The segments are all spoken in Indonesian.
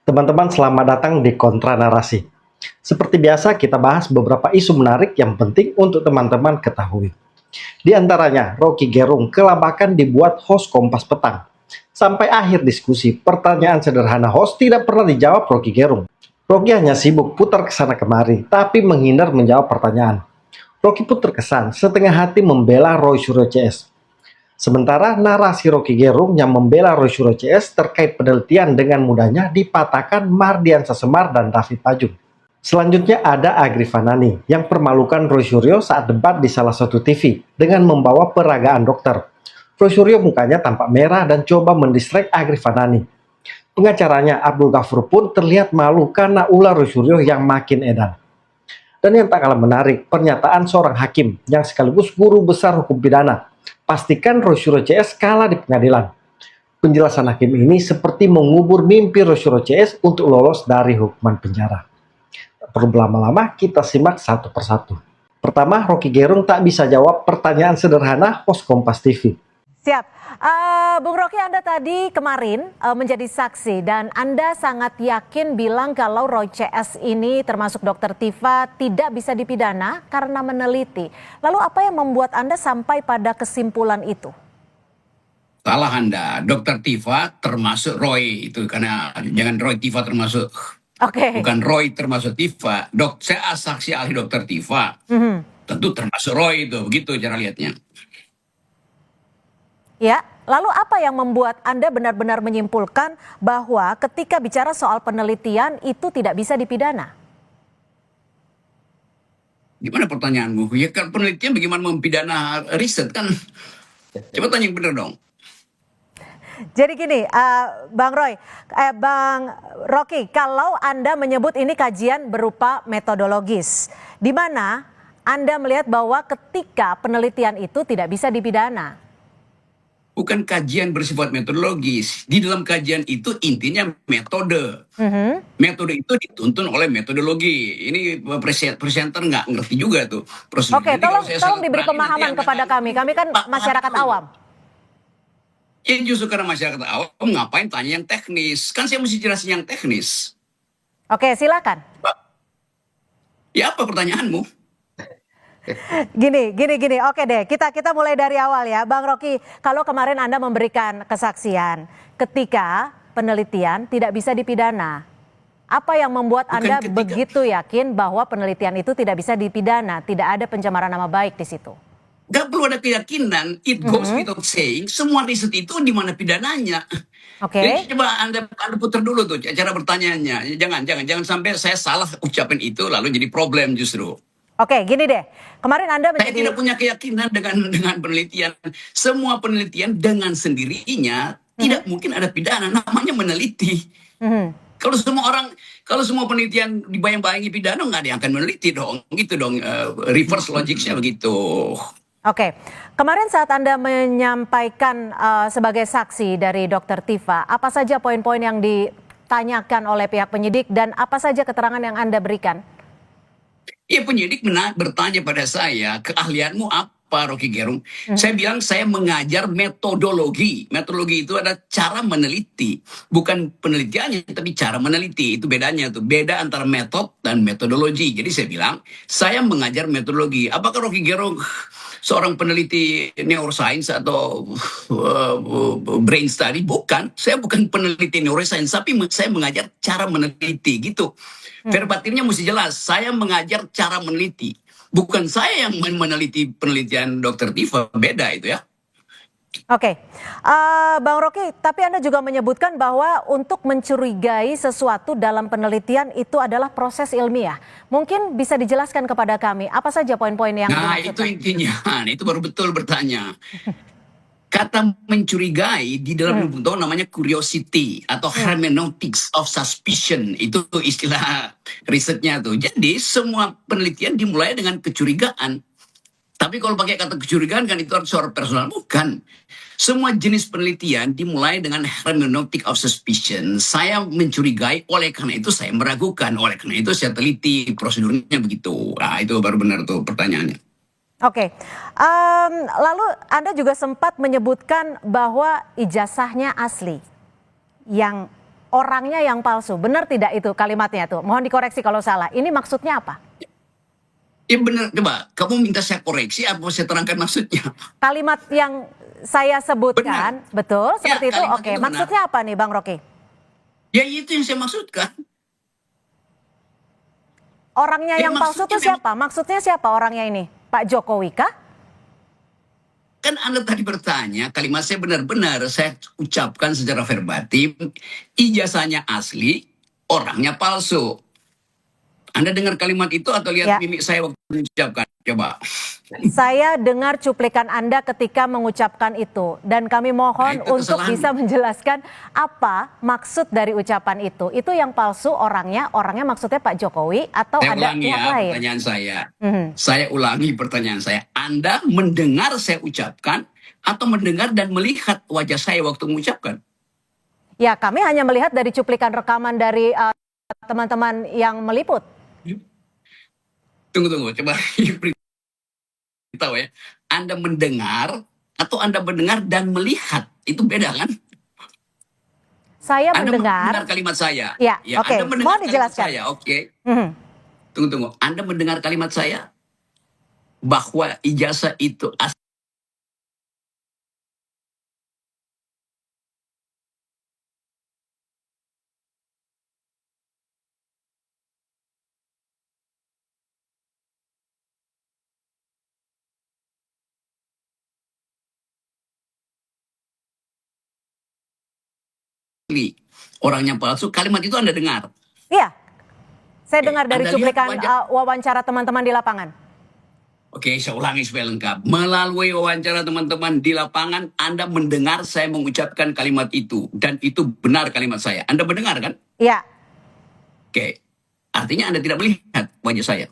Teman-teman, selamat datang di Kontra Narasi. Seperti biasa, kita bahas beberapa isu menarik yang penting untuk teman-teman ketahui. Di antaranya, Rocky Gerung kelabakan dibuat host Kompas Petang. Sampai akhir diskusi, pertanyaan sederhana host tidak pernah dijawab Rocky Gerung. Rocky hanya sibuk putar ke sana kemari, tapi menghindar menjawab pertanyaan. Rocky pun terkesan setengah hati membela Roy Suryo CS. Sementara narasi Rocky Gerung yang membela Roy Suryo CS terkait penelitian dengan mudahnya dipatahkan Mardiansa Semar dan David Pajung. Selanjutnya ada Agri Fanani yang permalukan Roy Suryo saat debat di salah satu TV dengan membawa peragaan dokter. Roy Suryo mukanya tampak merah dan coba mendistract Agri Fanani. Pengacaranya Abdul Ghafur pun terlihat malu karena ulah Roy Suryo yang makin edan. Dan yang tak kalah menarik, pernyataan seorang hakim yang sekaligus guru besar hukum pidana. Pastikan Roy Suryo CS kalah di pengadilan. Penjelasan hakim ini seperti mengubur mimpi Roy Suryo CS untuk lolos dari hukuman penjara. Tak perlu berlama-lama, kita simak satu persatu. Pertama, Rocky Gerung tak bisa jawab pertanyaan sederhana host Kompas TV. Siap. Bung Rocky, Anda tadi kemarin menjadi saksi dan Anda sangat yakin bilang kalau Roy CS ini termasuk Dr. Tifa tidak bisa dipidana karena meneliti. Lalu apa yang membuat Anda sampai pada kesimpulan itu? Salah Anda, Dr. Tifa termasuk Roy itu karena jangan Roy Tifa termasuk. Oke. Bukan Roy termasuk Tifa. Saya saksi ahli Dr. Tifa. Tentu termasuk Roy itu, begitu cara lihatnya. Ya, lalu apa yang membuat Anda benar-benar menyimpulkan bahwa ketika bicara soal penelitian itu tidak bisa dipidana? Gimana pertanyaanmu? Ya kan penelitian bagaimana mempidana riset kan? Coba tanya yang benar dong. Jadi gini, Bang Rocky, kalau Anda menyebut ini kajian berupa metodologis, di mana Anda melihat bahwa ketika penelitian itu tidak bisa dipidana? Bukan kajian bersifat metodologis. Di dalam kajian itu intinya metode. Metode itu dituntun oleh metodologi. Ini presenter nggak ngerti juga tuh. Oke, tolong diberi pemahaman kepada kami. Kami kan masyarakat awam. Ya justru karena masyarakat awam ngapain tanya yang teknis. Kan saya mesti jelasin yang teknis. Oke, silakan. Ya apa pertanyaanmu? Gini. Oke deh, kita mulai dari awal ya. Bang Rocky, kalau kemarin Anda memberikan kesaksian ketika penelitian tidak bisa dipidana, apa yang membuat Anda begitu yakin bahwa penelitian itu tidak bisa dipidana, tidak ada pencemaran nama baik di situ? Gak perlu ada keyakinan, it goes without saying, semua riset itu di mana pidananya. Oke. Jadi coba Anda putar dulu tuh cara bertanyanya. Jangan sampai saya salah ucapin itu lalu jadi problem justru. Oke, gini deh. Kemarin Anda menjadi... Saya tidak punya keyakinan dengan penelitian. Semua penelitian dengan sendirinya tidak mungkin ada pidana. Namanya meneliti. Kalau semua penelitian dibayang-bayangi pidana, nggak ada yang akan meneliti dong. Gitu dong. Reverse logicnya begitu. Oke. Kemarin saat Anda menyampaikan sebagai saksi dari Dr. Tifa, apa saja poin-poin yang ditanyakan oleh pihak penyidik dan apa saja keterangan yang Anda berikan? Ya penyidik bertanya pada saya, keahlianmu apa Rocky Gerung? Saya bilang saya mengajar metodologi. Metodologi itu ada cara meneliti. Bukan penelitiannya, tapi cara meneliti. Itu bedanya tuh. Beda antara metode dan metodologi. Jadi saya bilang, saya mengajar metodologi. Apakah Rocky Gerung seorang peneliti neuroscience atau brain study? Bukan. Saya bukan peneliti neuroscience, tapi saya mengajar cara meneliti gitu. Verbatimnya mesti jelas, saya mengajar cara meneliti. Bukan saya yang meneliti penelitian Dr. Tifa, beda itu ya. Oke, Bang Rocky, tapi Anda juga menyebutkan bahwa untuk mencurigai sesuatu dalam penelitian itu adalah proses ilmiah. Mungkin bisa dijelaskan kepada kami, apa saja poin-poin yang dimaksudkan? Itu intinya, itu baru betul bertanya. Kata mencurigai di dalam ilmu pengetahuan namanya curiosity atau hermeneutics of suspicion. Itu istilah risetnya tuh. Jadi semua penelitian dimulai dengan kecurigaan. Tapi kalau pakai kata kecurigaan kan itu harus secara personal. Bukan. Semua jenis penelitian dimulai dengan hermeneutic of suspicion. Saya mencurigai, oleh karena itu saya meragukan. Oleh karena itu saya teliti, prosedurnya begitu. Nah itu baru benar tuh pertanyaannya. Oke, lalu Anda juga sempat menyebutkan bahwa ijazahnya asli, yang orangnya yang palsu. Benar tidak itu kalimatnya tuh? Mohon dikoreksi kalau salah. Ini maksudnya apa? Ya benar, coba kamu minta saya koreksi apa saya terangkan maksudnya? Kalimat yang saya sebutkan, betul Ya, seperti itu. kalimat Oke, itu benar. maksudnya apa nih Bang Rocky? Ya itu yang saya maksudkan. Orangnya Ya, yang palsu itu maksudnya siapa? Maksudnya siapa orangnya ini? Pak Jokowi kah? Kan Anda tadi bertanya, kalimat saya benar-benar saya ucapkan secara verbatim, ijazahnya asli, orangnya palsu. Anda dengar kalimat itu atau lihat Ya. mimik saya waktu mengucapkan? Coba. Saya dengar cuplikan Anda ketika mengucapkan itu. Dan kami mohon Nah, itu untuk kesalahan. bisa menjelaskan apa maksud dari ucapan itu. Itu yang palsu orangnya maksudnya Pak Jokowi atau Saya ada ulangi pihak ya lain? pertanyaan saya. Mhm. Saya ulangi pertanyaan saya. Anda mendengar saya ucapkan atau mendengar dan melihat wajah saya waktu mengucapkan? Ya, kami hanya melihat dari cuplikan rekaman dari teman-teman yang meliput. Tunggu, coba beritahu ya. Anda mendengar atau Anda mendengar dan melihat? Itu beda kan? Saya Anda mendengar. mendengar kalimat saya. Ya, oke. Anda mendengar Mohon kalimat dijelaskan. saya. Oke. Mhm. Tunggu. Anda mendengar kalimat saya bahwa ijazah itu asli. Orangnya palsu, kalimat itu Anda dengar. Iya, saya Oke, dengar dari Anda lihat cuplikan wajah- wawancara teman-teman di lapangan. Oke, saya ulangi supaya lengkap. Melalui wawancara teman-teman di lapangan, Anda mendengar saya mengucapkan kalimat itu. Dan itu benar kalimat saya. Anda mendengar kan? Iya, Oke. Artinya Anda tidak melihat wajah saya.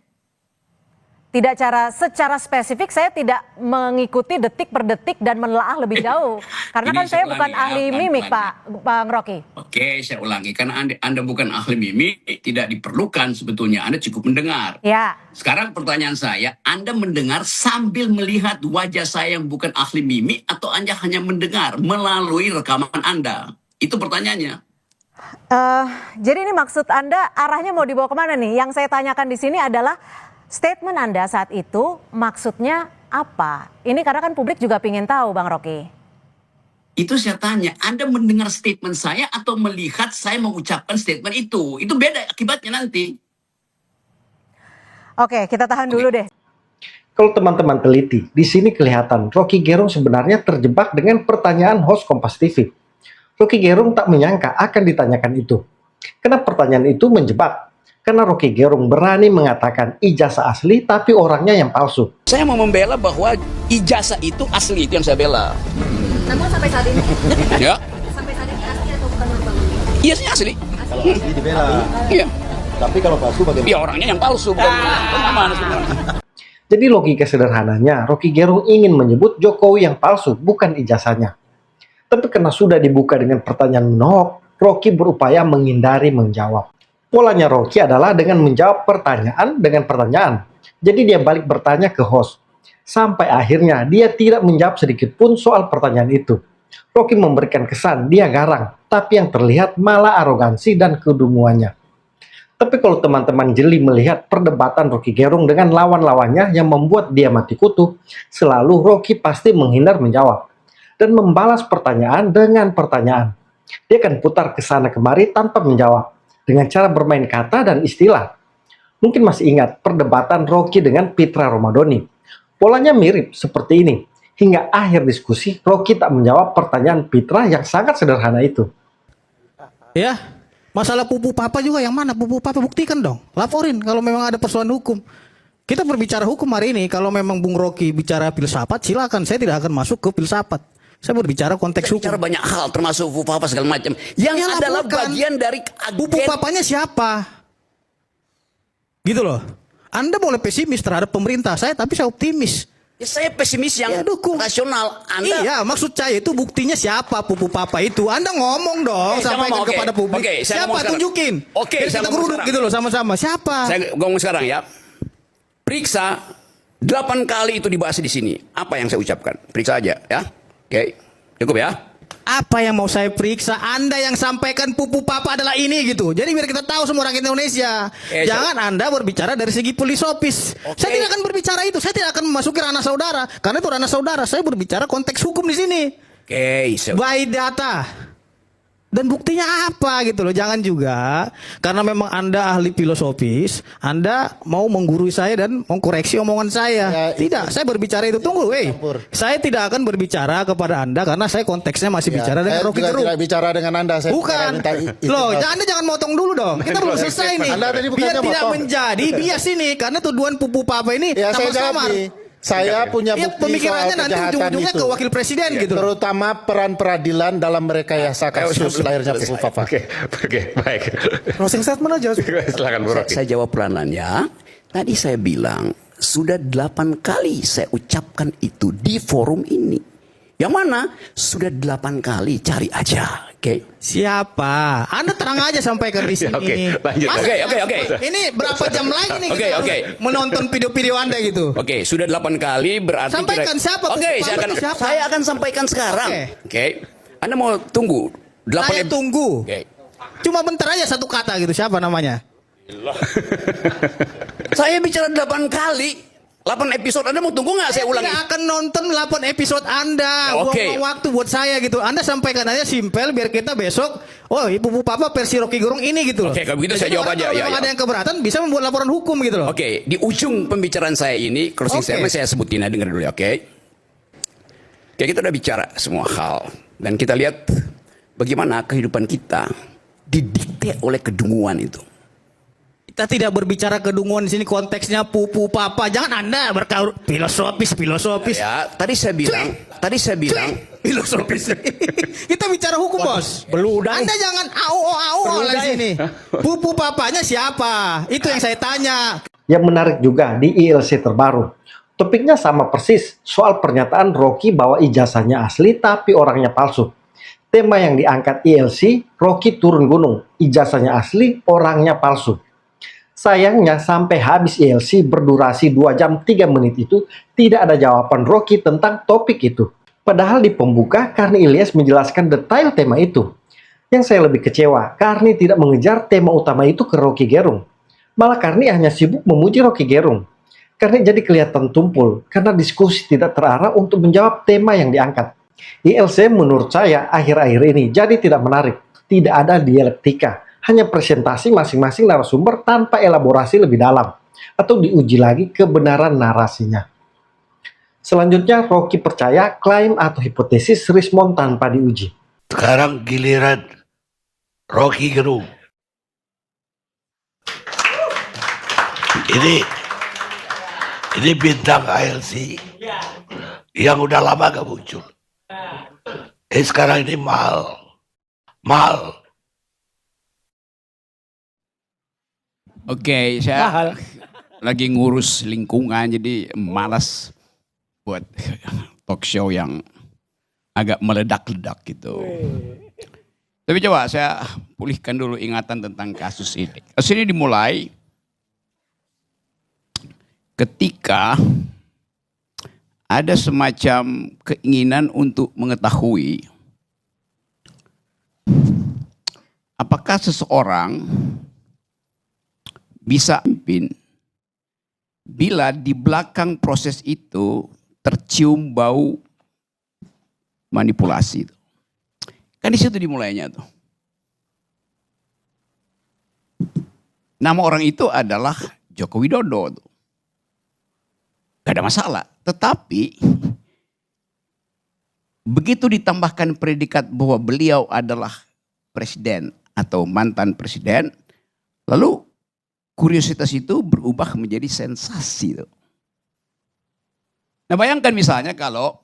tidak secara spesifik saya tidak mengikuti detik per detik dan menelaah lebih jauh. Karena Ini kan saya saya bukan ulangi ya, ahli mimik, pelan-pelan Bang Rocky. Oke, saya ulangi. Karena Anda bukan ahli mimik, tidak diperlukan sebetulnya. Anda cukup mendengar. Ya, Sekarang pertanyaan saya, Anda mendengar sambil melihat wajah saya yang bukan ahli mimik atau Anda hanya mendengar melalui rekaman Anda? Itu pertanyaannya. jadi ini maksud Anda arahnya mau dibawa kemana nih? Yang saya tanyakan di sini adalah statement Anda saat itu maksudnya apa? Ini karena kan publik juga ingin tahu, Bang Rocky. Itu saya tanya, Anda mendengar statement saya atau melihat saya mengucapkan statement itu? Itu beda akibatnya nanti. Oke, kita tahan dulu deh. Kalau teman-teman teliti, di sini kelihatan Rocky Gerung sebenarnya terjebak dengan pertanyaan host Kompas TV. Rocky Gerung tak menyangka akan ditanyakan itu. Karena pertanyaan itu menjebak. Karena Rocky Gerung berani mengatakan ijazah asli tapi orangnya yang palsu. Saya mau membela bahwa ijazah itu asli, itu yang saya bela. Namun sampai saat ini, Ya, sampai saat ini asli atau bukan Bang? iya sih asli. Kalau asli dibela, Iya, tapi kalau palsu bagaimana? ya orangnya yang palsu. Bagaimana sebenarnya? Jadi logika sederhananya, Rocky Gerung ingin menyebut Jokowi yang palsu, bukan ijazahnya. Tapi karena sudah dibuka dengan pertanyaan menohok, Rocky berupaya menghindari menjawab. Polanya Rocky adalah dengan menjawab pertanyaan dengan pertanyaan. Jadi dia balik bertanya ke host. Sampai akhirnya dia tidak menjawab sedikit pun soal pertanyaan itu. Rocky memberikan kesan dia garang, tapi yang terlihat malah arogansi dan kedunguannya. Tapi kalau teman-teman jeli melihat perdebatan Rocky Gerung dengan lawan-lawannya yang membuat dia mati kutu, selalu Rocky pasti menghindar menjawab dan membalas pertanyaan dengan pertanyaan. Dia akan putar ke sana kemari tanpa menjawab dengan cara bermain kata dan istilah. Mungkin masih ingat perdebatan Rocky dengan Pitra Romadoni. Polanya mirip seperti ini. Hingga akhir diskusi, Rocky tak menjawab pertanyaan Pitra yang sangat sederhana itu. Ya, masalah pupu papa juga yang mana? Pupu papa buktikan dong. Laporin kalau memang ada persoalan hukum. Kita berbicara hukum hari ini. Kalau memang Bung Rocky bicara filsafat, silakan. Saya tidak akan masuk ke filsafat. Saya berbicara konteks hukum. Bicara banyak hal termasuk pupu papa segala macam. Yang Ya, adalah laporkan. bagian dari Pupu agen. papanya siapa? Gitu loh. Anda boleh pesimis terhadap pemerintah saya, tapi saya optimis. Ya, saya pesimis yang Ya, dukung. rasional. Anda Iya, maksud saya itu buktinya siapa pupu papa itu? Anda ngomong dong, Oke, saya sampaikan ngomong, oke. kepada publik. Oke, saya siapa? ngomong sekarang. Tunjukin. Oke, Biar saya kita ngomong geruduk sekarang. gitu loh sama-sama. Siapa? Saya ngomong sekarang ya. Periksa 8 kali itu dibahas di sini. Apa yang saya ucapkan? Periksa aja ya. Oke. Cukup ya. Apa yang mau saya periksa? Anda yang sampaikan pupu papa adalah ini gitu. Jadi biar kita tahu semua rakyat Indonesia. Jangan Anda berbicara dari segi filosofis. Saya tidak akan berbicara itu. Saya tidak akan memasuki ranah saudara. Karena itu ranah saudara. Saya berbicara konteks hukum di sini. By data. Dan buktinya apa gitu loh. Jangan juga karena memang Anda ahli filosofis, Anda mau menggurui saya dan mengkoreksi omongan saya. Ya, Tidak, saya berbicara itu. Tunggu, saya tidak akan berbicara kepada Anda karena saya konteksnya masih bicara dengan saya Rocky juga Gerung. tidak bicara dengan Anda. Saya Bukan. minta izin. Loh, Anda jangan motong dulu dong. Kita belum selesai nih. Anda tadi Biar bukannya tidak motong. menjadi bias ini karena tuduhan pupu papa ini Ya, saya jawab samar. nih. Saya punya Ya, bukti soal pemikirannya nanti kejahatan ujung-ujungnya itu. ke wakil presiden gitu. Terutama peran peradilan dalam merekayasa kasus lahirnya Pupu Papa. Oke, baik. Closing statement aja. Silakan Bu Rocky. Saya jawab pelan-pelan. Tadi saya bilang sudah 8 kali saya ucapkan itu di forum ini. Yang mana sudah 8 kali, cari aja. Oke. Siapa? Anda terang aja sampaikan di sini. Oke, lanjut. Masa- Oke. Ini berapa jam lagi nih Oke, kita oke. menonton video-video Anda gitu? Oke, sudah 8 kali berarti Sampaikan siapa? Oke, Pupu saya Papa akan itu siapa? saya akan sampaikan sekarang. Oke. Anda mau tunggu 8 Saya tunggu. Oke. Cuma bentar aja satu kata gitu. Siapa namanya? Saya bicara 8 kali. 8 episode Anda mau tunggu nggak saya ulangi? Tidak akan nonton 8 episode Anda. Oke. Buang waktu buat saya gitu. Anda sampaikan aja simpel biar kita besok. Oh, Pupu Papa versi Rocky Gerung ini gitu loh. Oke, kalau begitu saya Jadi jawab orang aja. Kalau Ya, memang ya. ada yang keberatan bisa membuat laporan hukum gitu loh. Oke, di ujung pembicaraan saya ini closing Oke. statement saya sebutin aja, dengar dulu ya, oke? Oke, kita udah bicara semua hal dan kita lihat bagaimana kehidupan kita didikte oleh kedunguan itu. Kita tidak berbicara kedunguan di sini konteksnya Pupu Papa. Jangan Anda berkaur filosofis. Ya, tadi saya bilang Filosofis. Kita bicara hukum, Bos. Beludang. Anda jangan au di sini. Pupu Papanya siapa? Itu yang saya tanya. Yang menarik juga di ILC terbaru, topiknya sama persis soal pernyataan Rocky bahwa ijazahnya asli tapi orangnya palsu. Tema yang diangkat ILC, Rocky turun gunung, ijazahnya asli, orangnya palsu. Sayangnya sampai habis ILC berdurasi 2 jam 3 menit itu tidak ada jawaban Rocky tentang topik itu. Padahal di pembuka Karni Ilyas menjelaskan detail tema itu. Yang saya lebih kecewa, Karni tidak mengejar tema utama itu ke Rocky Gerung. Malah Karni hanya sibuk memuji Rocky Gerung. Karni jadi kelihatan tumpul karena diskusi tidak terarah untuk menjawab tema yang diangkat. ILC menurut saya akhir-akhir ini jadi tidak menarik, tidak ada dialektika. Hanya presentasi masing-masing narasumber tanpa elaborasi lebih dalam atau diuji lagi kebenaran narasinya. Selanjutnya, Rocky percaya klaim atau hipotesis Rismond tanpa diuji. Sekarang giliran Rocky Gerung. Ini bintang ALC yang udah lama gak muncul. Sekarang ini mahal. Oke, saya lagi ngurus lingkungan jadi malas buat talk show yang agak meledak-ledak gitu. Tapi coba saya pulihkan dulu ingatan tentang kasus ini. Kasus ini dimulai ketika ada semacam keinginan untuk mengetahui apakah seseorang bisa memimpin bila di belakang proses itu tercium bau manipulasi. Kan di situ dimulainya tuh. Nama orang itu adalah Joko Widodo. Tuh. Gak ada masalah. Tetapi begitu ditambahkan predikat bahwa beliau adalah presiden atau mantan presiden, lalu kuriositas itu berubah menjadi sensasi. Nah bayangkan misalnya kalau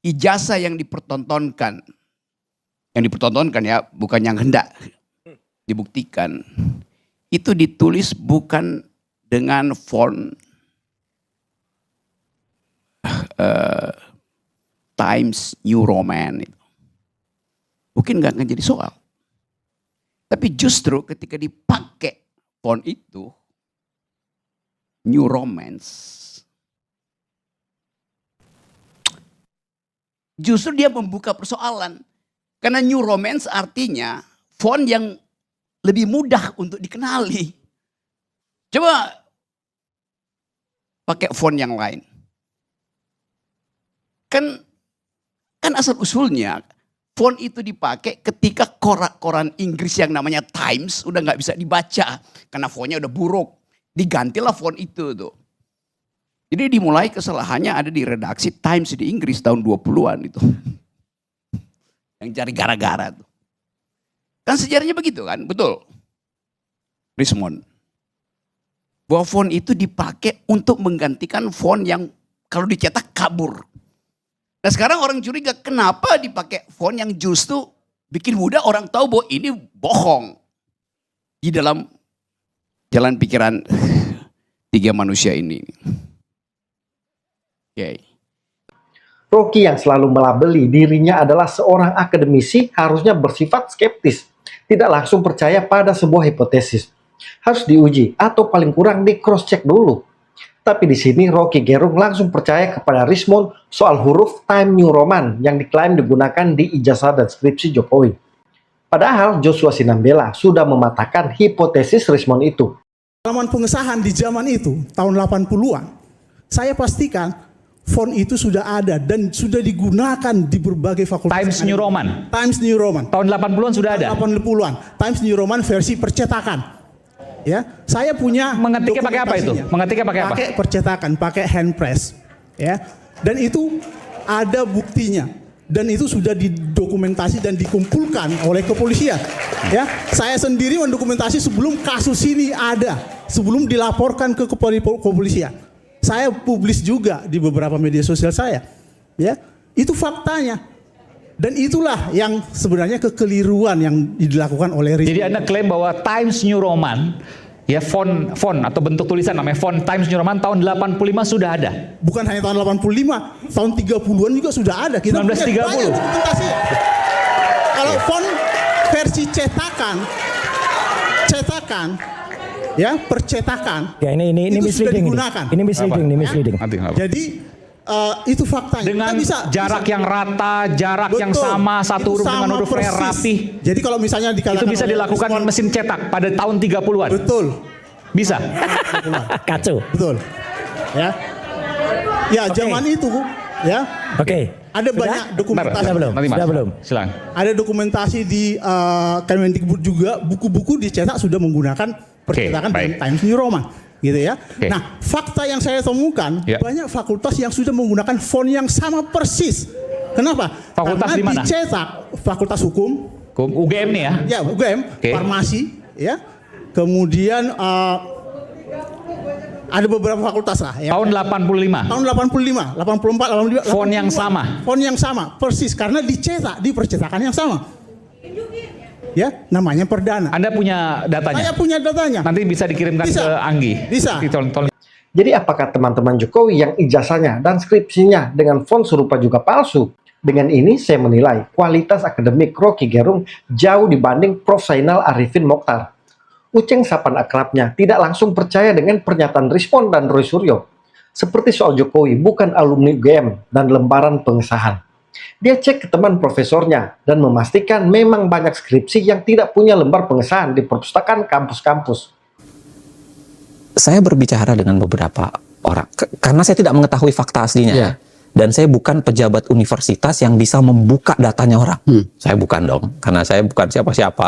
ijazah yang dipertontonkan ya bukan yang hendak dibuktikan, itu ditulis bukan dengan font Times New Roman. Mungkin nggak akan jadi soal. Tapi justru ketika dipakai font itu New Romance, justru dia membuka persoalan. Karena New Romance artinya font yang lebih mudah untuk dikenali. Coba pakai font yang lain. Kan asal usulnya font itu dipakai ketika koran Inggris yang namanya Times udah nggak bisa dibaca karena fontnya udah buruk. Digantilah font itu tuh. Jadi dimulai kesalahannya ada di redaksi Times di Inggris tahun 20-an itu. Yang cari gara-gara tuh. Kan sejarahnya begitu kan, betul. Richmond. Bahwa font itu dipakai untuk menggantikan font yang kalau dicetak kabur. Nah sekarang orang curiga kenapa dipakai font yang justru bikin mudah orang tahu bahwa ini bohong. Di dalam jalan pikiran tiga manusia ini. Oke. Rocky yang selalu melabeli dirinya adalah seorang akademisi harusnya bersifat skeptis, tidak langsung percaya pada sebuah hipotesis. Harus diuji atau paling kurang di cross check dulu. Tapi di sini Rocky Gerung langsung percaya kepada Richmond soal huruf Time New Roman yang diklaim digunakan di ijazah dan skripsi Jokowi. Padahal Joshua Sinambela sudah mematahkan hipotesis Richmond itu. Pengalaman pengesahan di zaman itu, tahun 80-an, saya pastikan font itu sudah ada dan sudah digunakan di berbagai fakultas. Times New Roman. Times New Roman. Tahun 80-an sudah ada. 80-an. Times New Roman versi percetakan. Ya, saya punya. Mengetiknya pakai apa itu? Mengetiknya pakai apa? Pakai percetakan, pakai hand press. Ya, dan itu ada buktinya. Dan itu sudah didokumentasi dan dikumpulkan oleh kepolisian. Ya, saya sendiri mendokumentasi sebelum kasus ini ada, sebelum dilaporkan ke kepolisian. Saya publis juga di beberapa media sosial saya. Ya, itu faktanya. Dan itulah yang sebenarnya kekeliruan yang dilakukan oleh Richmond. Jadi Anda klaim bahwa Times New Roman, ya font atau bentuk tulisan namanya font Times New Roman tahun 85 sudah ada. Bukan hanya tahun 85, tahun 30-an juga sudah ada. Kita 1930. Kalau font versi cetakan, ya percetakan. Ya ini misleading. Ini misleading. Jadi itu faktanya. Dengan kita bisa, jarak yang rata, jarak betul, yang sama, satu huruf dengan huruf yang rapi. Jadi kalau misalnya itu bisa dilakukan mesin cetak pada tahun 30-an. Betul. Bisa. Kacau. Betul. Ya. Ya, zaman itu ya. Oke. Ada banyak dokumentasi. Sudah belum. Silakan. Ada dokumentasi di Kemendikbud juga, buku-buku dicetak sudah menggunakan percetakan dengan Times New Roman, gitu ya. Nah, fakta yang saya temukan banyak fakultas yang sudah menggunakan font yang sama persis. Kenapa? Fakultas di mana? Dicetak Fakultas Hukum, UGM nih ya? Ya, UGM, Farmasi, ya. Kemudian ada beberapa fakultas lah. Ya. Tahun 85. Tahun 85, 84, 85. Font yang sama. Font yang sama, persis karena dicetak di percetakan yang sama. Ya, namanya perdana. Anda punya datanya? Saya punya datanya. Nanti bisa dikirimkan ke Anggi. Bisa. Jadi apakah teman-teman Jokowi yang ijazahnya dan skripsinya dengan font serupa juga palsu? Dengan ini saya menilai kualitas akademik Rocky Gerung jauh dibanding Prof. Zainal Arifin Mokhtar. Uceng sapan akrabnya tidak langsung percaya dengan pernyataan Richmond dan Roy Suryo. Seperti soal Jokowi bukan alumni UGM dan lembaran pengesahan. Dia cek ke teman profesornya dan memastikan memang banyak skripsi yang tidak punya lembar pengesahan di perpustakaan kampus-kampus. Saya berbicara dengan beberapa orang karena saya tidak mengetahui fakta aslinya. Dan saya bukan pejabat universitas yang bisa membuka datanya orang. Saya bukan dong, karena saya bukan siapa-siapa.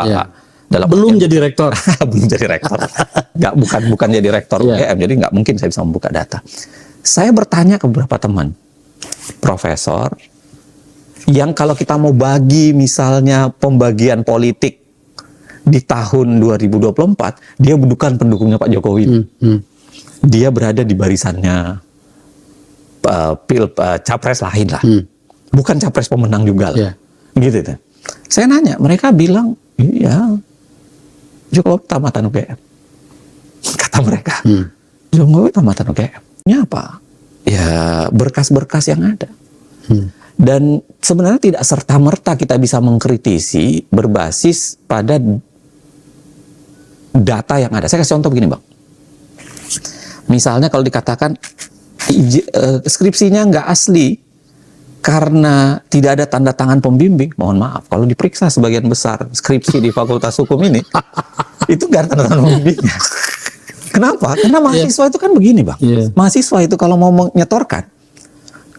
Belum jadi rektor. Belum jadi rektor. bukan jadi rektor UGM, jadi nggak mungkin saya bisa membuka data. Saya bertanya ke beberapa teman profesor yang kalau kita mau bagi misalnya pembagian politik di tahun 2024, dia bukan pendukungnya Pak Jokowi. Dia berada di barisannya capres lain lah. Bukan capres pemenang juga lah. Gitu. Saya nanya, mereka bilang, iya, Jokowi tamatan UGM. Kata mereka, Jokowi tamatan UGM. Ini apa? Ya berkas-berkas yang ada. Dan sebenarnya tidak serta-merta kita bisa mengkritisi berbasis pada data yang ada. Saya kasih contoh begini, Bang. Misalnya kalau dikatakan skripsinya nggak asli, karena tidak ada tanda tangan pembimbing, mohon maaf, kalau diperiksa sebagian besar skripsi di Fakultas Hukum ini, itu nggak ada tanda tangan pembimbingnya. Kenapa? Karena mahasiswa itu kan begini, Bang. Mahasiswa itu kalau mau menyetorkan,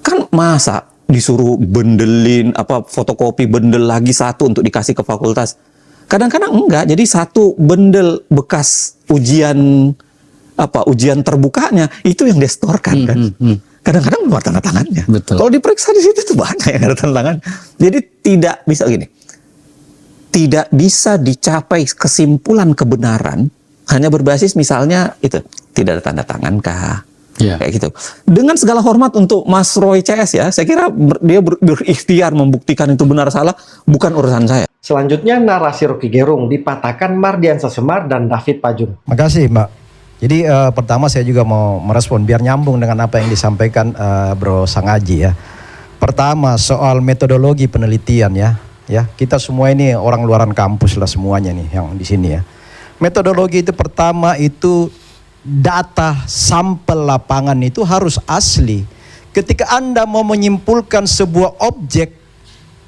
kan masa disuruh bendelin, fotokopi bendel lagi satu untuk dikasih ke fakultas. Kadang-kadang enggak, jadi satu bendel bekas ujian terbukanya, itu yang disetorkan kan. Kadang-kadang belum ada tanda tangannya. Kalau diperiksa di situ tuh banyak yang ada tanda tangan. Jadi tidak bisa gini. Tidak bisa dicapai kesimpulan kebenaran hanya berbasis misalnya itu tidak ada tanda tangan kah? Kayak gitu. Dengan segala hormat untuk Mas Roy CS ya, saya kira dia berikhtiar membuktikan itu benar salah, bukan urusan saya. Selanjutnya narasi Rocky Gerung dipatahkan Mardiansa Semar dan David Pajun. Makasih Mbak. Jadi pertama saya juga mau merespon biar nyambung dengan apa yang disampaikan Bro Sangaji ya. Pertama soal metodologi penelitian ya. Kita semua ini orang luaran kampus lah semuanya nih yang di sini ya. Metodologi itu pertama itu data sampel lapangan itu harus asli. Ketika Anda mau menyimpulkan sebuah objek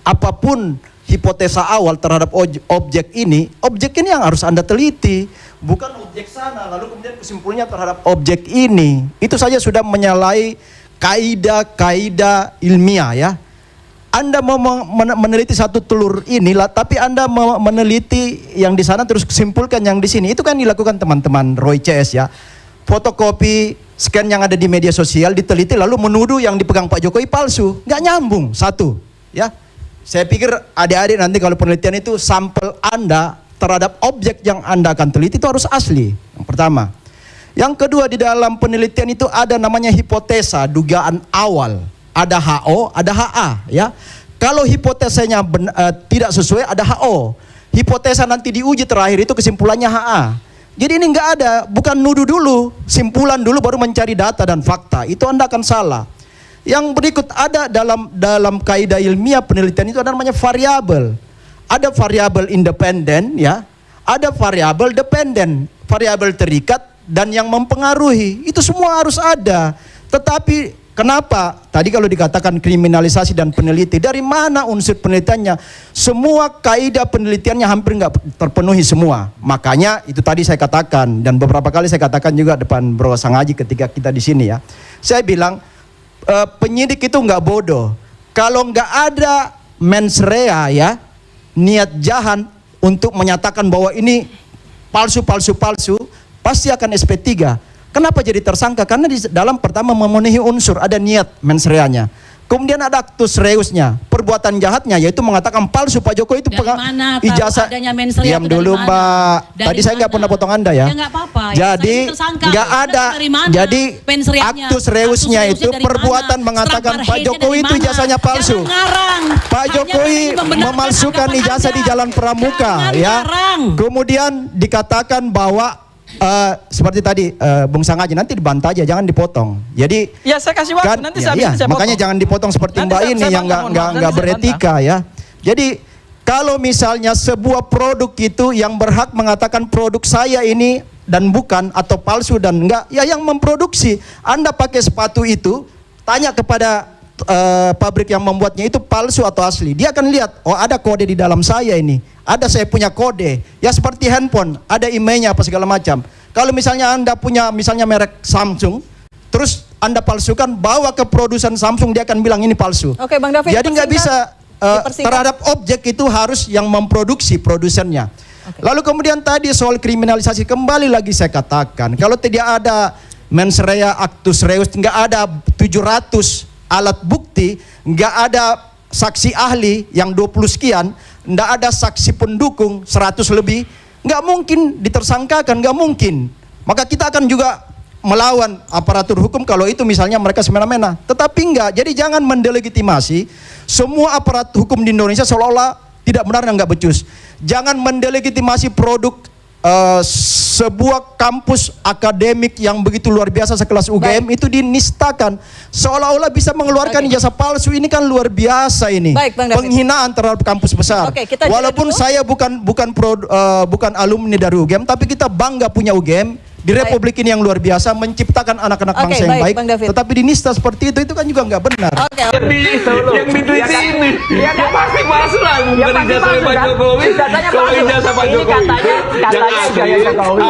apapun hipotesa awal terhadap objek ini yang harus Anda teliti. Bukan objek sana, lalu kemudian kesimpulannya terhadap objek ini. Itu saja sudah menyalahi kaidah-kaidah ilmiah ya. Anda mau meneliti satu telur inilah, tapi Anda mau meneliti yang di sana terus kesimpulkan yang di sini. Itu kan dilakukan teman-teman Roy CS ya. Fotokopi, scan yang ada di media sosial, diteliti lalu menuduh yang dipegang Pak Jokowi palsu. Nggak nyambung, satu ya. Saya pikir adik-adik nanti kalau penelitian itu sampel Anda terhadap objek yang Anda akan teliti itu harus asli. Yang pertama. Yang kedua, di dalam penelitian itu ada namanya hipotesa, dugaan awal. Ada HO, ada HA ya. Kalau hipotesanya tidak sesuai ada HO. Hipotesa nanti diuji terakhir itu kesimpulannya HA. Jadi ini nggak ada, bukan nuduh dulu, simpulan dulu baru mencari data dan fakta. Itu Anda akan salah. Yang berikut ada dalam kaidah ilmiah penelitian itu ada namanya variabel. Ada variabel independen ya, ada variabel dependen, variabel terikat dan yang mempengaruhi. Itu semua harus ada. Tetapi kenapa tadi kalau dikatakan kriminalisasi dan peneliti, dari mana unsur penelitiannya? Semua kaidah penelitiannya hampir nggak terpenuhi semua. Makanya itu tadi saya katakan dan beberapa kali saya katakan juga depan Bro Sangaji ketika kita di sini ya. Saya bilang penyidik itu nggak bodoh. Kalau nggak ada mens rea ya, niat jahat untuk menyatakan bahwa ini palsu, pasti akan SP3. Kenapa jadi tersangka? Karena di dalam pertama memenuhi unsur, ada niat mens rea-nya. Kemudian ada actus reusnya, perbuatan jahatnya, yaitu mengatakan palsu Pak Jokowi itu ijazah. Diam dulu Mbak. Tadi saya nggak pernah potong Anda ya. Nggak apa-apa. Jadi nggak ada. Jadi actus reusnya itu perbuatan mengatakan Pak Jokowi itu ijazahnya palsu. Pak Jokowi memalsukan ijazah di Jalan Pramuka ya. Kemudian dikatakan bahwa seperti tadi Bung Sangaji nanti dibantah aja, jangan dipotong. Jadi ya saya kasih waktu nanti saya makanya jangan dipotong seperti Mbak ini yang nggak beretika ya. Jadi kalau misalnya sebuah produk itu yang berhak mengatakan produk saya ini dan bukan atau palsu dan enggak, ya yang memproduksi. Anda pakai sepatu itu, tanya kepada pabrik yang membuatnya itu palsu atau asli. Dia akan lihat, oh ada kode di dalam saya ini. Ada saya punya kode, ya seperti handphone, ada emailnya apa segala macam. Kalau misalnya Anda punya misalnya merek Samsung, terus Anda palsukan, bawa ke produsen Samsung, dia akan bilang ini palsu. Oke, Bang David, jadi nggak bisa terhadap objek itu harus yang memproduksi produsennya. Lalu kemudian tadi soal kriminalisasi, kembali lagi saya katakan, kalau tidak ada mens rea, actus reus, nggak ada 700 alat bukti, nggak ada saksi ahli yang 20 sekian, nggak ada saksi pendukung 100 lebih, nggak mungkin ditersangkakan, nggak mungkin. Maka kita akan juga melawan aparatur hukum kalau itu misalnya mereka semena-mena. Tetapi enggak, jadi jangan mendelegitimasi semua aparat hukum di Indonesia seolah-olah tidak benar dan nggak becus. Jangan mendelegitimasi produk sebuah kampus akademik yang begitu luar biasa sekelas UGM itu dinistakan seolah-olah bisa mengeluarkan ijazah palsu. Ini kan luar biasa ini. Penghinaan terhadap kampus besar. Walaupun saya bukan alumni dari UGM, tapi kita bangga punya UGM di Republik ini yang luar biasa menciptakan anak-anak Oke, bangsa yang baik, baik, Bang David. tetapi dinista seperti itu kan juga nggak benar. Yang diteliti ini, ya pasti masuk lah. Bukan ijazah Pak Jokowi. Kalau ijazah Pak Jokowi, katanya ijazah Jokowi.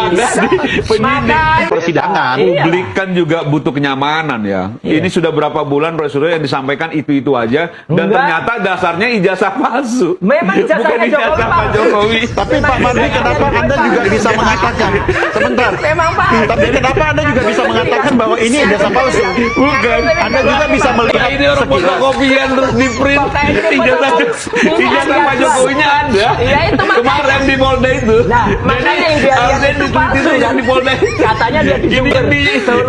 penyidik Persidangan. publik kan juga butuh kenyamanan ya. Ini sudah berapa bulan Roy Suryo yang disampaikan itu aja, dan ternyata dasarnya ijazah palsu. Memang bukan ijazah Pak Jokowi. Tapi Pak Madri, kenapa Anda juga bisa mengatakan? Sebentar. Tapi kenapa Anda juga bisa mengatakan bahwa ini ijazah palsu? Bukan. Anda juga bisa melihat Ini orang fotokopian terus di print. Ijazah Pak Jokowinya ada. Kemarin di Polda itu. Makanya yang dia lihat itu palsu yang di Polda. Katanya dia di Jember.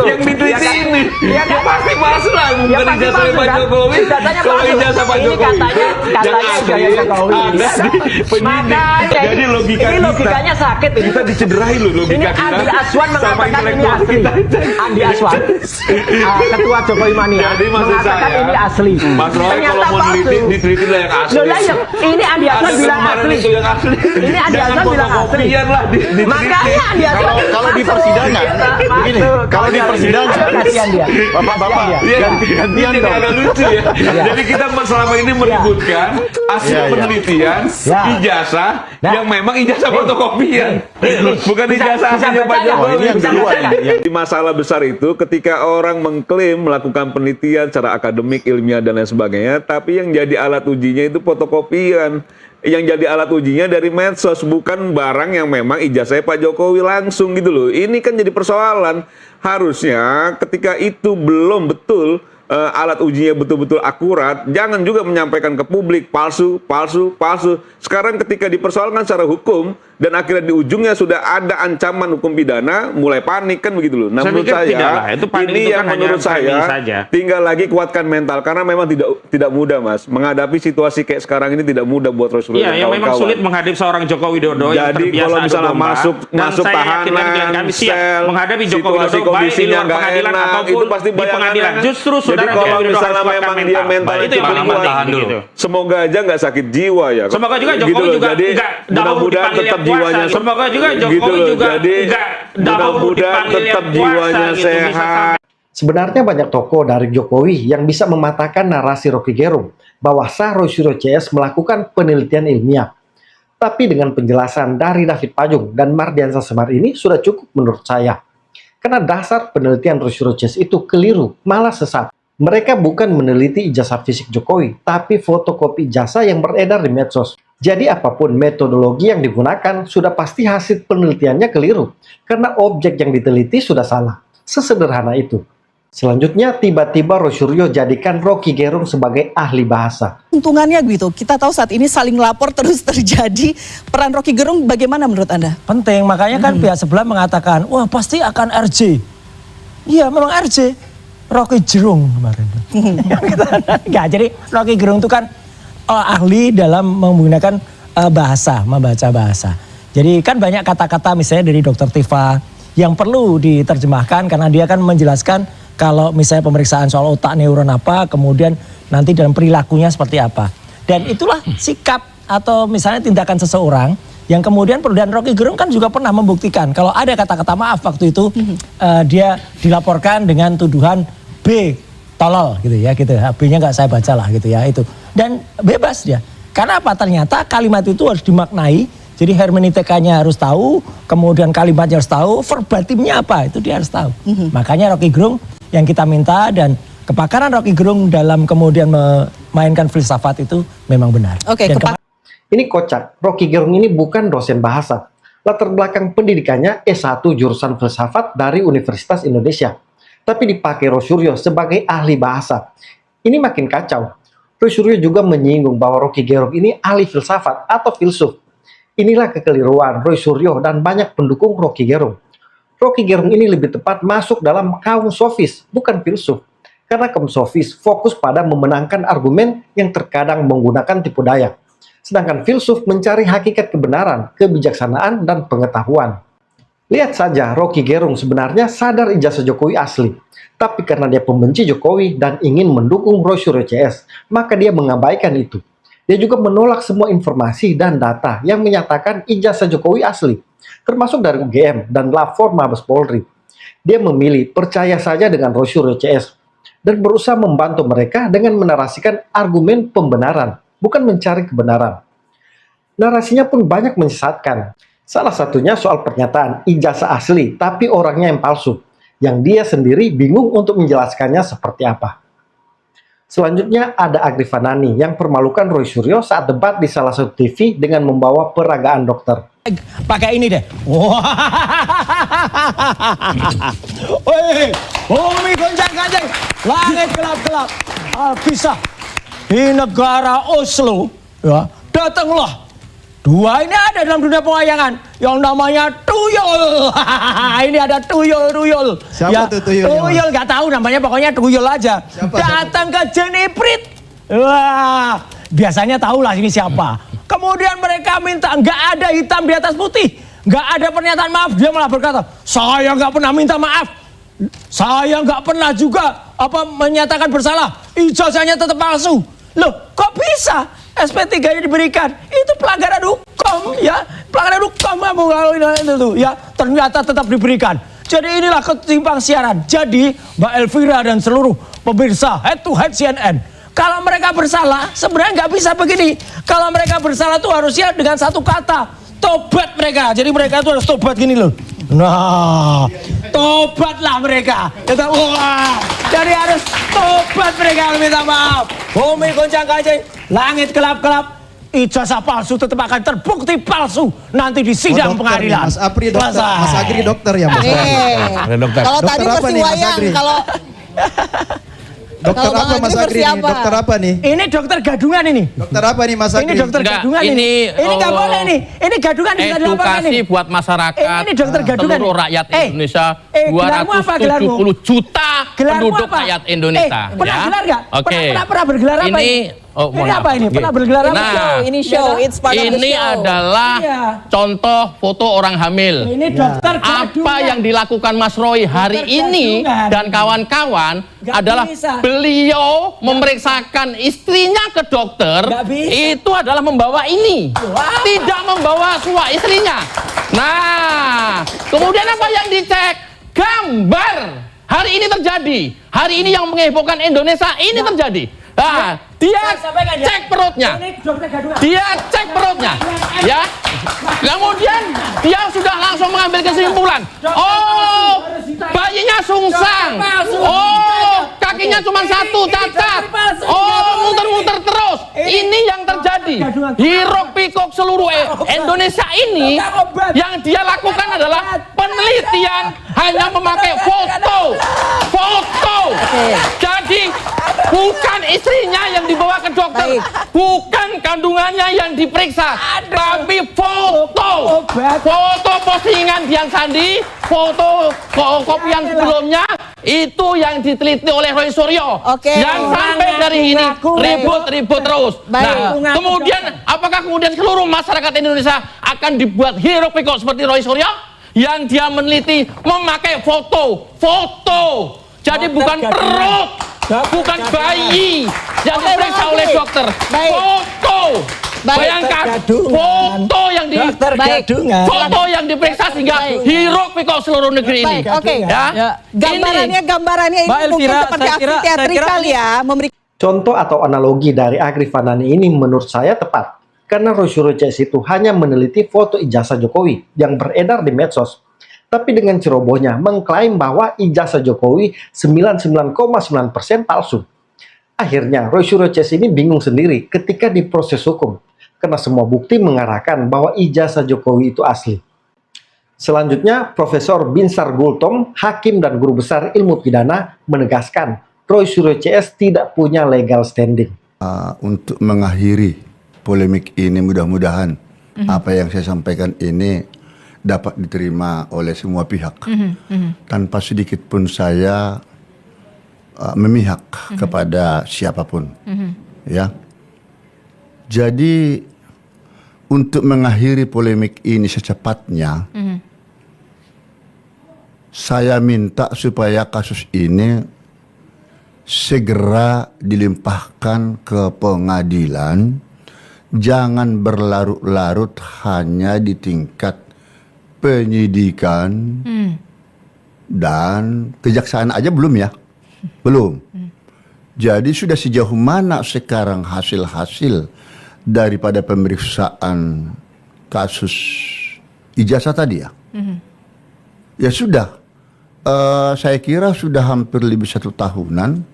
Yang diteliti ini. Ya pasti palsu lah. Bukan ijazah Pak Jokowi. Kalau ijazah Pak Jokowi. Katanya ijazah Jokowi. Ada di penyidik. Jadi logika ini logikanya sakit ini. Kita dicederai loh logika kita. Andi Aswan mengatakan ini asli. Andi Aswan, ketua Jokowi Mania, Jadi maksud mengatakan saya, ini asli. Mas Roy Ternyata kalau mau palsu. diteliti lah yang asli. Loh lah, ini Andi Aswan Ada bilang kemarin asli. itu yang asli. Ini Andi Jangan Aswan bilang asli. fotokopian lah diteliti. Makanya Andi Aswan Kalau di persidangan, begini, kalau di persidangan, kasihan dia. Bapak-bapak, Iya, ganti-gantian ini dong. agak lucu ya. Jadi kita selama ini meributkan hasil penelitian ijazah yang memang ijazah fotokopian, bukan ijazah aslinya Pak Jokowi. Di masalah besar itu ketika orang mengklaim melakukan penelitian secara akademik, ilmiah dan lain sebagainya, tapi yang jadi alat ujinya itu fotokopian. Yang jadi alat ujinya dari medsos, bukan barang yang memang ijazahnya Pak Jokowi langsung gitu loh. Ini kan jadi persoalan. Harusnya ketika itu belum betul, alat ujinya betul-betul akurat, jangan juga menyampaikan ke publik palsu, palsu, palsu. Sekarang ketika dipersoalkan secara hukum dan akhirnya di ujungnya sudah ada ancaman hukum pidana, mulai panik kan begitu loh. Nah, menurut saya ini yang menurut saya tinggal lagi kuatkan mental, karena memang tidak mudah Mas menghadapi situasi kayak sekarang ini, tidak mudah buat Roy Suryo dan Iya, yang memang kawan-kawan. sulit menghadapi seorang Joko Widodo yang Jadi terbiasa kalau misalnya adu domba, masuk dan saya yakin tahanan, kami siap sel, menghadapi Joko Widodo situasi baik di kondisinya luar nggak pengadilan enak, ataupun itu pasti di pengadilan. bayangannya. Justru Jadi saudara kalau Joko Widodo misalnya harus memang kuatkan dia mental. mental Itu yang paling penting gitu. Semoga aja nggak sakit jiwa ya. Semoga juga Gitu Jokowi loh. juga Jadi nggak dahulu mudah-mudahan dipanggil tetap yang jiwanya puasa. Semoga juga gitu Jokowi loh. juga Jadi nggak dahulu mudah-mudahan dipanggil tetap yang jiwanya puasa gitu, bisa sehat. Sebenarnya banyak tokoh dari Jokowi yang bisa mematahkan narasi Rocky Gerung bahwa sah Roy Suryo CS melakukan penelitian ilmiah. Tapi dengan penjelasan dari David Pajung dan Mardiansyah Semar ini sudah cukup menurut saya. Karena dasar penelitian Roy Suryo CS itu keliru, malah sesat. Mereka bukan meneliti ijazah fisik Jokowi, tapi fotokopi ijazah yang beredar di medsos. Jadi apapun metodologi yang digunakan, sudah pasti hasil penelitiannya keliru. Karena objek yang diteliti sudah salah. Sesederhana itu. Selanjutnya, tiba-tiba Roy Suryo jadikan Rocky Gerung sebagai ahli bahasa. Untungannya gitu, kita tahu saat ini saling lapor terus terjadi. Peran Rocky Gerung bagaimana menurut Anda? Penting, makanya kan pihak sebelah mengatakan, wah pasti akan RJ. Iya memang RJ. Rocky Gerung kemarin. Enggak, jadi Rocky Gerung itu kan ahli dalam menggunakan bahasa, membaca bahasa. Jadi kan banyak kata-kata misalnya dari Dr. Tifa yang perlu diterjemahkan karena dia kan menjelaskan kalau misalnya pemeriksaan soal otak neuron apa, kemudian nanti dalam perilakunya seperti apa. Dan itulah sikap atau misalnya tindakan seseorang yang kemudian dan Rocky Gerung kan juga pernah membuktikan kalau ada kata-kata maaf waktu itu dia dilaporkan dengan tuduhan B tolol gitu ya gitu. B-nya nggak saya baca lah gitu ya itu. Dan bebas dia. Karena apa? Ternyata kalimat itu harus dimaknai. Jadi hermeneutikanya harus tahu, kemudian kalimatnya harus tahu, verbatimnya apa itu dia harus tahu. Makanya Rocky Gerung yang kita minta dan kepakaran Rocky Gerung dalam kemudian memainkan filsafat itu memang benar. Oke, ini kocak. Rocky Gerung ini bukan dosen bahasa. Latar belakang pendidikannya S1 jurusan filsafat dari Universitas Indonesia. Tapi dipakai Roy Suryo sebagai ahli bahasa. Ini makin kacau. Roy Suryo juga menyinggung bahwa Rocky Gerung ini ahli filsafat atau filsuf. Inilah kekeliruan Roy Suryo dan banyak pendukung Rocky Gerung. Rocky Gerung ini lebih tepat masuk dalam kaum sofis, bukan filsuf. Karena kaum sofis fokus pada memenangkan argumen yang terkadang menggunakan tipu daya. Sedangkan filsuf mencari hakikat kebenaran, kebijaksanaan, dan pengetahuan. Lihat saja, Rocky Gerung sebenarnya sadar ijazah Jokowi asli. Tapi karena dia pembenci Jokowi dan ingin mendukung Roy Suryo CS, maka dia mengabaikan itu. Dia juga menolak semua informasi dan data yang menyatakan ijazah Jokowi asli. termasuk dari UGM dan Lapor Mabes Polri. Dia memilih percaya saja dengan Rosyuro CS dan berusaha membantu mereka dengan menarasikan argumen pembenaran, bukan mencari kebenaran. Narasinya pun banyak menyesatkan. Salah satunya soal pernyataan ijazah asli tapi orangnya yang palsu, yang dia sendiri bingung untuk menjelaskannya seperti apa. Selanjutnya ada Agri Fanani yang permalukan Roy Suryo saat debat di salah satu TV dengan membawa peragaan dokter. Pakai ini deh. Woi, bumi goncang-gancang, langit gelap-gelap. Alkisah di negara Oslo, ya, datanglah dua ini ada dalam dunia pewayangan yang namanya tuyul. Ini ada tuyul. Siapa tuh tuyulnya, Mas? Tuyul nggak tahu namanya, pokoknya tuyul aja. Datang ke Jeniprit. Wah, biasanya tahulah ini siapa. Kemudian mereka minta, nggak ada hitam di atas putih, nggak ada pernyataan maaf. Dia malah berkata, saya nggak pernah minta maaf, saya nggak pernah juga menyatakan bersalah, ijazahnya tetap palsu. Loh, kok bisa? SP3-nya diberikan, itu pelanggaran hukum, ya, pelanggaran hukum kalau itu, ya, ternyata tetap diberikan. Jadi inilah ketimpang siaran. Jadi Mbak Elvira dan seluruh pemirsa head to head CNN, kalau mereka bersalah sebenarnya nggak bisa begini. Kalau mereka bersalah tuh harusnya dengan satu kata, tobat mereka. Jadi mereka tuh harus tobat gini loh. Nah, tobatlah mereka. Kata, wah, jadi harus tobat mereka, minta maaf. Bumi goncang-gancing, langit gelap-gelap, ijazah palsu tetap akan terbukti palsu nanti di sidang pengadilan. Mas Apri dokter, Mas Agri dokter ya, Mas. Kalau tadi versi wayang, kalau Dokter apa Mas Agri nih? Dokter apa nih? Ini dokter gadungan ini. Dokter apa nih Mas Agri? Ini dokter gadungan ini. Ini nggak boleh nih. Ini gadungan bisa dilaporkan ini. Edukasi buat masyarakat. Ini dokter gadungan. Seluruh rakyat Indonesia. Gelarmu apa, gelarmu? 270 juta penduduk apa? rakyat Indonesia. Pernah gelar nggak? Oke. Pernah bergelar apa ini? Ini apa ini? Pernah bergelar apa? Nah, ini show, it's part of the show. Ini adalah contoh foto orang hamil. Ini dokter Apa yang dilakukan Mas Roy hari ini dan kawan-kawan adalah beliau memeriksakan istrinya ke dokter. Itu adalah membawa ini, tidak membawa istrinya. Nah, kemudian apa yang dicek? Gambar. Hari ini terjadi. Hari ini yang menghebohkan Indonesia ini terjadi. Nah, dia cek perutnya. Dia cek perutnya. Ya. Kemudian dia sudah langsung mengambil kesimpulan. Oh, bayinya sungsang. Oh, kakinya cuma satu, cacat. Oh, muter-muter terus. Ini yang terjadi. Hiruk pikuk seluruh Indonesia ini yang dia lakukan adalah penelitian hanya memakai foto. Jadi bukan istrinya yang dibawa ke dokter, bukan kandungannya yang diperiksa, tapi foto postingan Dian Sandi, foto kopian sebelumnya itu yang diteliti oleh Roy Suryo. Yang sampai dari ini ribut terus. Nah, kemudian apakah kemudian seluruh masyarakat Indonesia akan dibuat hiruk pikuk seperti Roy Suryo yang dia meneliti memakai foto. Jadi bukan perut, bukan bayi yang diperiksa oleh dokter. Foto. Bayangkan foto yang diperiksa sehingga hiruk pikuk seluruh negeri ini. Ya. Gambarannya ini mungkin seperti aksi teatrikal ya, Contoh atau analogi dari Agri Fanani ini menurut saya tepat. Karena Rosyuro CS itu hanya meneliti foto ijazah Jokowi yang beredar di medsos. Tapi dengan cerobohnya mengklaim bahwa ijazah Jokowi 99,9% palsu. Akhirnya Rosyuro CS ini bingung sendiri ketika diproses hukum. Karena semua bukti mengarahkan bahwa ijazah Jokowi itu asli. Selanjutnya, Profesor Binsar Gultom, hakim dan guru besar ilmu pidana, menegaskan Rosyuro CS tidak punya legal standing. Untuk mengakhiri polemik ini, mudah-mudahan apa yang saya sampaikan ini dapat diterima oleh semua pihak. Tanpa sedikit pun saya memihak kepada siapapun. Ya. Jadi untuk mengakhiri polemik ini secepatnya, saya minta supaya kasus ini segera dilimpahkan ke pengadilan, jangan berlarut-larut hanya di tingkat penyidikan dan kejaksaan aja belum ya, belum. Jadi sudah sejauh mana sekarang hasil-hasil daripada pemeriksaan kasus ijazah tadi ya? Ya sudah, saya kira sudah hampir lebih 1 tahunan,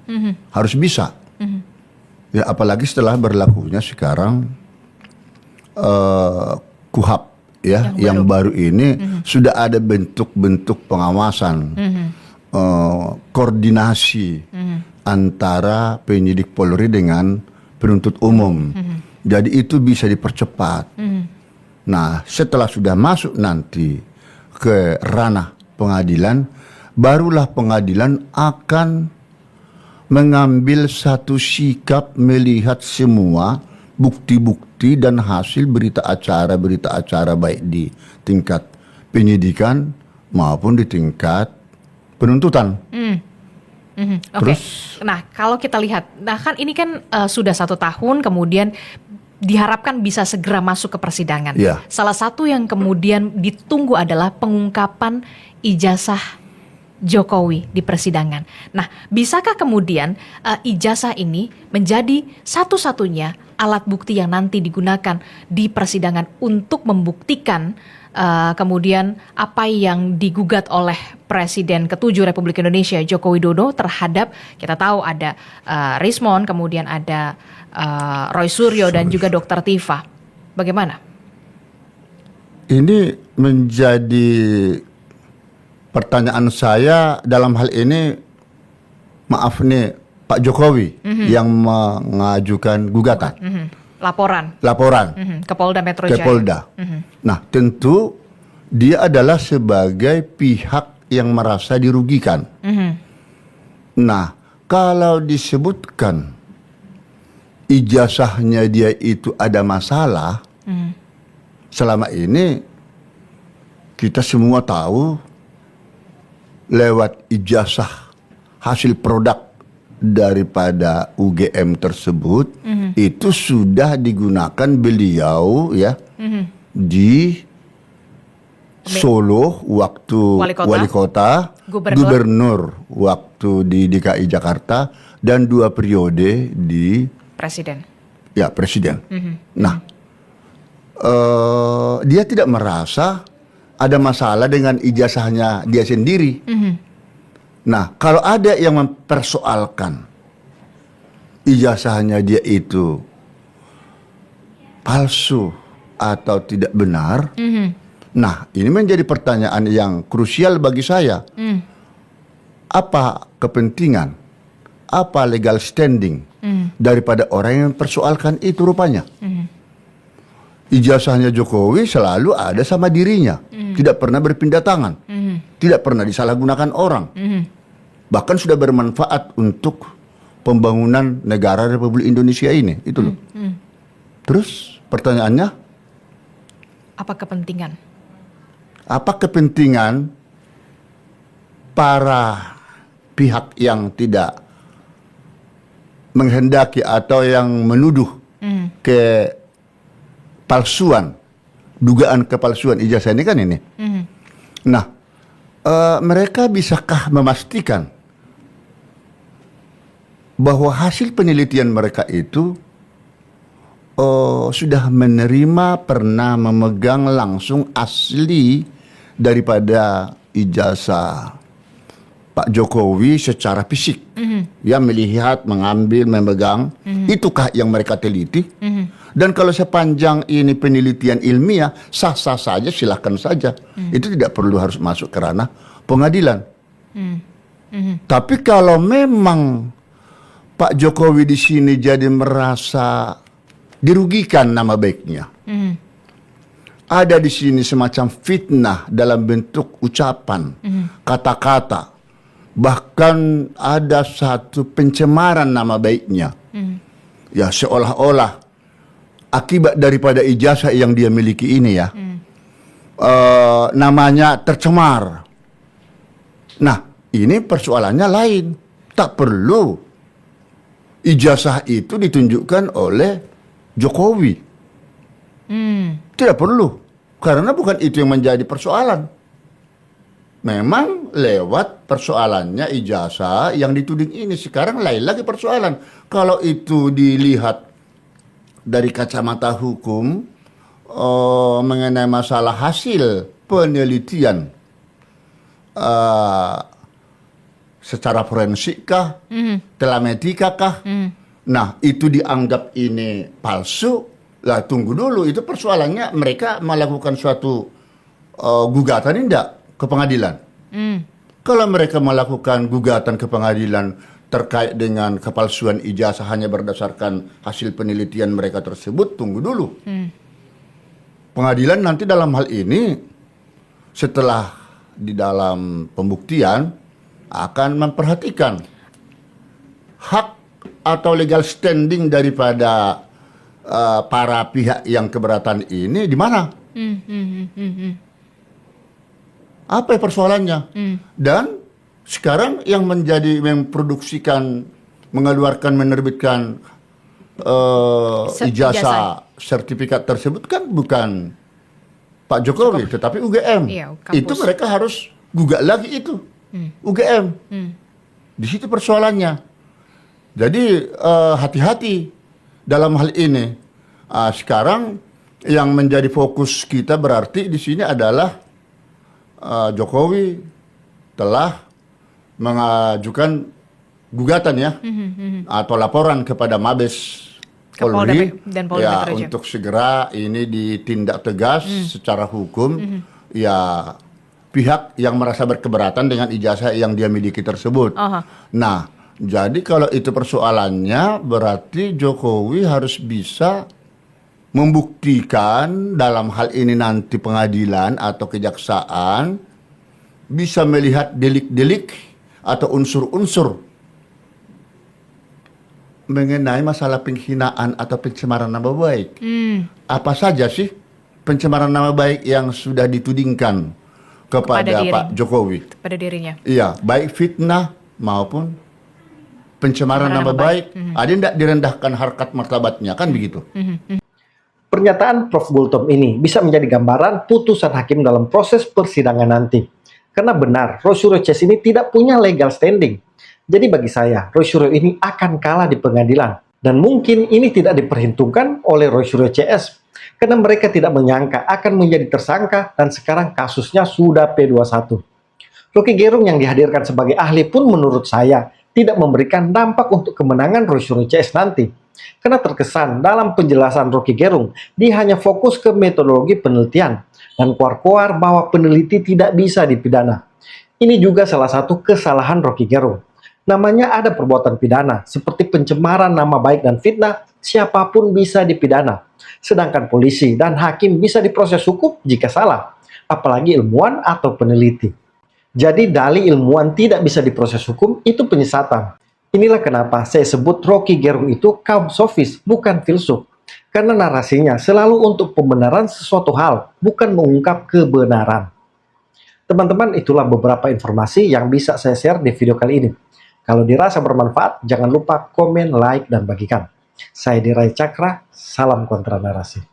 harus bisa. Ya apalagi setelah berlakunya sekarang KUHAP ya, yang baru ini sudah ada bentuk-bentuk pengawasan, koordinasi antara penyidik Polri dengan penuntut umum. Jadi itu bisa dipercepat. Nah, setelah sudah masuk nanti ke ranah pengadilan, barulah pengadilan akan mengambil satu sikap melihat semua bukti-bukti dan hasil berita acara baik di tingkat penyidikan maupun di tingkat penuntutan. Oke. Nah, kalau kita lihat, nah kan ini kan sudah 1 tahun, kemudian diharapkan bisa segera masuk ke persidangan. Yeah. Salah satu yang kemudian ditunggu adalah pengungkapan ijazah Jokowi di persidangan. Nah, bisakah kemudian ijazah ini menjadi satu-satunya alat bukti yang nanti digunakan di persidangan untuk membuktikan kemudian apa yang digugat oleh Presiden ke-7 Republik Indonesia Joko Widodo terhadap, kita tahu ada Rismon, kemudian ada Roy Suryo dan juga Dr. Tifa. Bagaimana? Ini menjadi pertanyaan saya dalam hal ini, maaf nih Pak Jokowi yang mengajukan gugatan. Laporan ke Polda Metro Jaya. Ke Polda. Nah, tentu dia adalah sebagai pihak yang merasa dirugikan. Nah, kalau disebutkan ijazahnya dia itu ada masalah, selama ini kita semua tahu lewat ijazah hasil produk daripada UGM tersebut itu sudah digunakan beliau ya di Solo waktu wali kota, gubernur waktu di DKI Jakarta, dan 2 periode di presiden. Ya, presiden. Nah, dia tidak merasa ada masalah dengan ijazahnya dia sendiri. Nah, kalau ada yang mempersoalkan ijazahnya dia itu palsu atau tidak benar, nah ini menjadi pertanyaan yang krusial bagi saya. Apa kepentingan, apa legal standing daripada orang yang mempersoalkan itu rupanya? Ijazahnya Jokowi selalu ada sama dirinya, tidak pernah berpindah tangan, tidak pernah disalahgunakan orang, bahkan sudah bermanfaat untuk pembangunan negara Republik Indonesia ini, itu loh. Terus pertanyaannya, apa kepentingan? Apa kepentingan para pihak yang tidak menghendaki atau yang menuduh kepalsuan, dugaan kepalsuan ijazah ini kan ini? Nah, mereka bisakah memastikan bahwa hasil penelitian mereka itu sudah menerima, pernah memegang langsung asli daripada ijazah Pak Jokowi secara fisik, ya, melihat, mengambil, memegang, itukah yang mereka teliti? Dan kalau sepanjang ini penelitian ilmiah, sah-sah saja, silahkan saja. Itu tidak perlu harus masuk ke ranah pengadilan. Tapi kalau memang Pak Jokowi di sini jadi merasa dirugikan nama baiknya, ada di sini semacam fitnah dalam bentuk ucapan, kata-kata, bahkan ada satu pencemaran nama baiknya, ya, seolah-olah akibat daripada ijazah yang dia miliki ini ya, namanya tercemar. Nah, ini persoalannya lain. Tak perlu ijazah itu ditunjukkan oleh Jokowi. Tidak perlu. Karena bukan itu yang menjadi persoalan. Memang lewat persoalannya ijazah yang dituding ini. Sekarang lain lagi persoalan. Kalau itu dilihat dari kacamata hukum, mengenai masalah hasil penelitian secara forensik kah, telemetrika kah, nah itu dianggap ini palsu, lah tunggu dulu, itu persoalannya mereka melakukan suatu gugatan tidak ke pengadilan. Kalau mereka melakukan gugatan ke pengadilan terkait dengan kepalsuan ijazah hanya berdasarkan hasil penelitian mereka tersebut, tunggu dulu. Pengadilan nanti dalam hal ini setelah di dalam pembuktian akan memperhatikan hak atau legal standing daripada para pihak yang keberatan ini di mana. Apa persoalannya? Dan sekarang yang memproduksikan, mengeluarkan, menerbitkan ijazah sertifikat tersebut kan bukan Pak Jokowi, tetapi UGM. Iya, itu mereka harus gugat lagi itu. UGM. Di situ persoalannya. Jadi hati-hati dalam hal ini. Sekarang yang menjadi fokus kita berarti di sini adalah Jokowi telah mengajukan gugatan ya, atau laporan kepada Mabes Polri dan Polri ya, Metro Jaya. untuk segera ini ditindak tegas secara hukum ya pihak yang merasa berkeberatan dengan ijazah yang dia miliki tersebut. Nah, jadi kalau itu persoalannya berarti Jokowi harus bisa membuktikan dalam hal ini nanti pengadilan atau kejaksaan bisa melihat delik-delik atau unsur-unsur mengenai masalah penghinaan atau pencemaran nama baik. Apa saja sih pencemaran nama baik yang sudah ditudingkan kepada Pak Jokowi? Pada dirinya. Iya, baik fitnah maupun pencemaran nama baik. Ada tidak direndahkan harkat martabatnya, kan begitu? Pernyataan Prof. Gultom ini bisa menjadi gambaran putusan hakim dalam proses persidangan nanti. Karena benar, Rosyuro CS ini tidak punya legal standing. Jadi bagi saya, Rosyuro ini akan kalah di pengadilan. Dan mungkin ini tidak diperhitungkan oleh Rosyuro CS. Karena mereka tidak menyangka akan menjadi tersangka dan sekarang kasusnya sudah P21. Roky Gerung yang dihadirkan sebagai ahli pun menurut saya tidak memberikan dampak untuk kemenangan Rosyuro CS nanti. Karena terkesan dalam penjelasan Roky Gerung, dia hanya fokus ke metodologi penelitian dan keluar-keluar bahwa peneliti tidak bisa dipidana. Ini juga salah satu kesalahan Roky Gerung. Namanya ada perbuatan pidana, seperti pencemaran nama baik dan fitnah, siapapun bisa dipidana. Sedangkan polisi dan hakim bisa diproses hukum jika salah, apalagi ilmuwan atau peneliti. Jadi dalih ilmuwan tidak bisa diproses hukum itu penyesatan. Inilah kenapa saya sebut Roky Gerung itu kaum sofis, bukan filsuf. Karena narasinya selalu untuk pembenaran sesuatu hal, bukan mengungkap kebenaran. Teman-teman, itulah beberapa informasi yang bisa saya share di video kali ini. Kalau dirasa bermanfaat, jangan lupa komen, like, dan bagikan. Saya Dirai Cakra, salam kontra narasi.